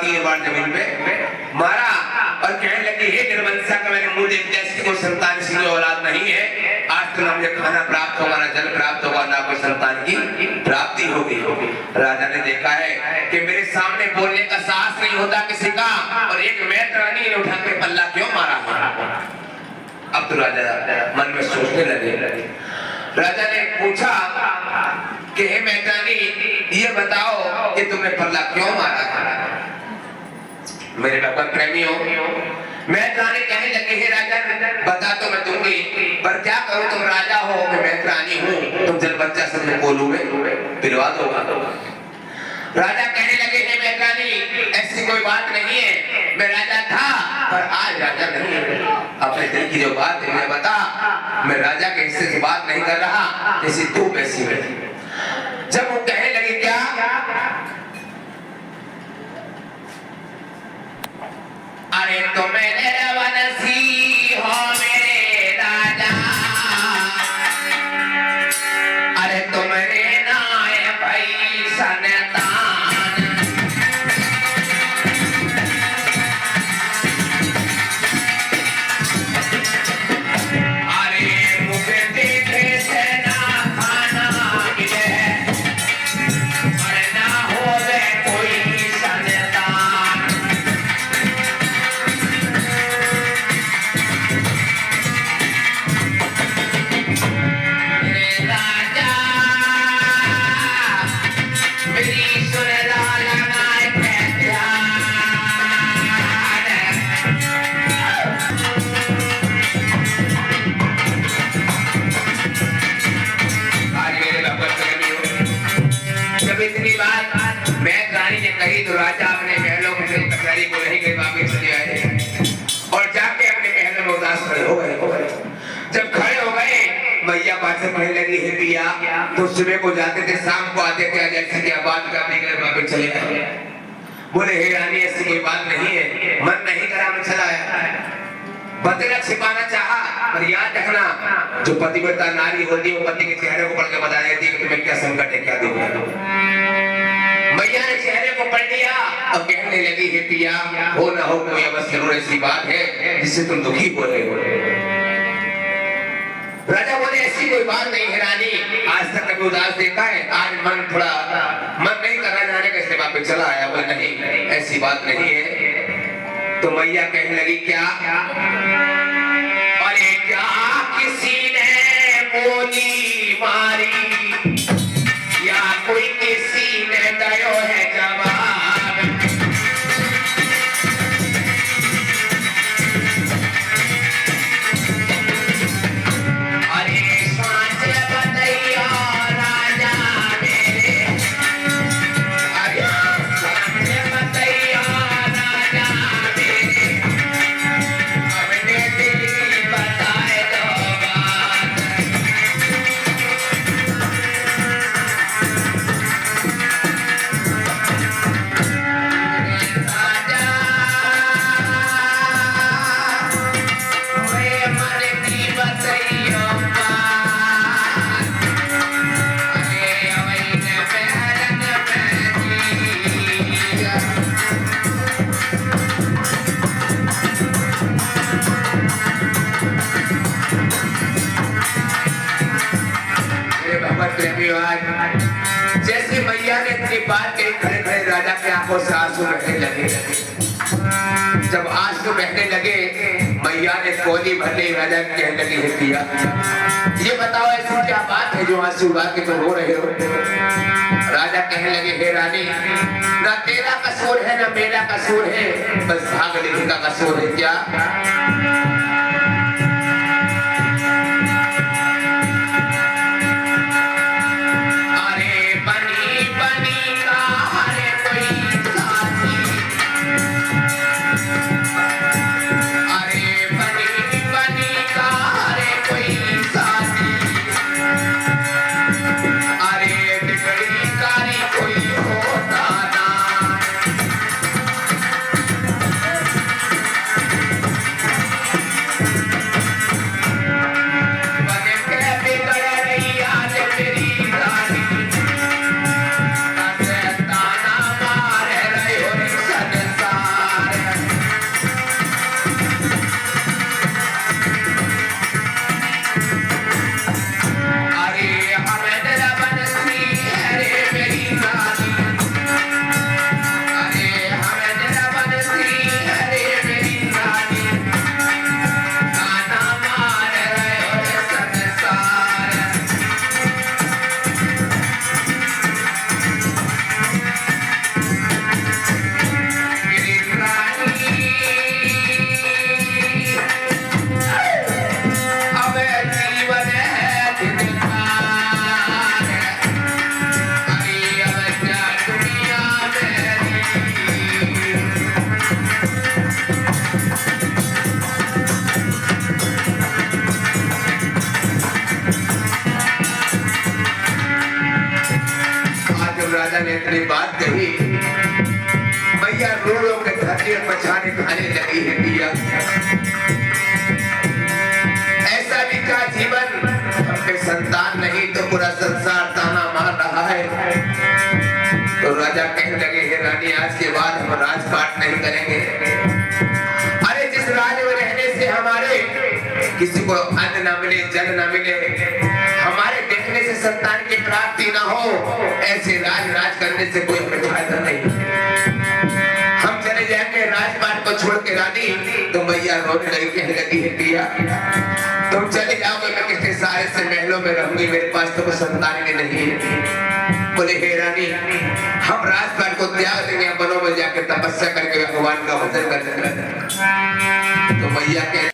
3 बार जमीन पे मारा और कहने लगी हे निर्वंशा का मैंने मुंह देख लिया, इसकी कोई संतान, इसकी कोई औलाद नहीं है। आज तो ना मुझे खाना प्राप्त होगा, ना जल प्राप्त होगा, ना कोई संतान की प्राप्ति होगी। राजा ने देखा है कि मेरे सामने बोलने का साहस नहीं होता किसी का, और एक मैत्रानी ने उठा के पल्ला क्यों मारा है। अब तो राजा मन में सोचने लगे। राजा ने पूछा कि हे मैत्रानी, ये बताओ कि तुमने पल्ला क्यों मारा है। मेरे भगवान प्रेमियों, मैत्रानी कहने लगे हे राजा, बता तो मैं दूंगी, पर क्या करूं, तुम राजा हो, मैं मैत्रानी हूं, तुम जल बच्चा सब में बोलूंगे पिलवा दो। राजा कहने लगे हे मैत्रानी, ऐसी कोई बात नहीं है, मैं राजा था पर आज राजा नहीं है। अपने दिल की जो बात है मैं बता, मैं राजा के हिस्से की बात नहीं कर रहा, जैसी तू वैसी मैं। जब वो कहने लगे क्या, अरे तो मेरे रवनसी हो मेरे राजा, अरे तुम्हारे नाय भाई सनतान, अरे मुझे देखे से ना खाना मिले, और ना हो गए कोई सनतान। कही तो राजा अपने महलों में से कचहरी को नहीं गए, वापस चले आए और जाके अपने महलों में उदास खड़े हो गए। जब खड़े हो गए, मैया बात से कहने लगी हे पिया, तो सुबह को जाते थे, शाम को आते थे, जैसे क्या बात करने के लिए वापस चले गए। बोले हे रानी, ऐसी कोई बात नहीं है, मन नहीं करा मैं चला आया। पति ने छिपाना चाहा, पर याद रखना जो पतिव्रता नारी होती है वो पति के चेहरे को पढ़ के बता देती है कि तुम्हें क्या संकट है, क्या दुख है। मैया ने चेहरे को पढ़ लिया और कहने लगी हे पिया, हो ना हो कोई अवश्य जरूर ऐसी बात है जिससे तुम दुखी हो रहे हो। राजा बोले ऐसी कोई बात नहीं है रानी, आज तक कभी उदास देखा है, आज मन नहीं कर रहा जाने कैसे वापस चला आया। बोले नहीं, ऐसी बात नहीं है। तो मैया कहने लगी क्या, अरे क्या किसी ने बोली मारी, या कोई किसी ने दयो है जवाब, अरे सांच बताइयो राजा मेरे, अरे सांच बताइयो राजा मेरे, अपने दिल की बताए दो बात। जैसे मैया ने इतनी बात कही, खड़े खड़े राजा के आंखों से आंसू बहने लगे। जब आंसू बहने लगे, मैया ने कोली भरने राजा कहने लगी हे पिया, ये बताओ ऐसी क्या बात है जो आंसू गा के तुम रो रहे हो। राजा कहने लगे हे रानी, ना तेरा कसूर है ना मेरा कसूर है, बस भाग लिखी का कसूर है। क्या है। तो राजा कहने लगे, हे रानी, आज के बाद हम राजपाट नहीं करेंगे। अरे जिस राज में रहने से हमारे किसी को अन्न न मिले, जल न मिले, हमारे देखने से संतान की प्राप्ति न हो, ऐसे राज करने से कोई हमें फायदा नहीं। हम चले जाएंगे राजपाट को छोड़ के रानी। तो मैया रोने लगी, कहने लगी, हे पिया, तुम चले जाओगे, मैं कितने सारे से महलों में रहूंगी, मेरे पास तो कोई संतान भी नहीं है। बोले, हे रानी, हम राजपाट को त्याग देंगे, वनों में जाकर तपस्या करके भगवान का भजन करेंगे। तो मैया के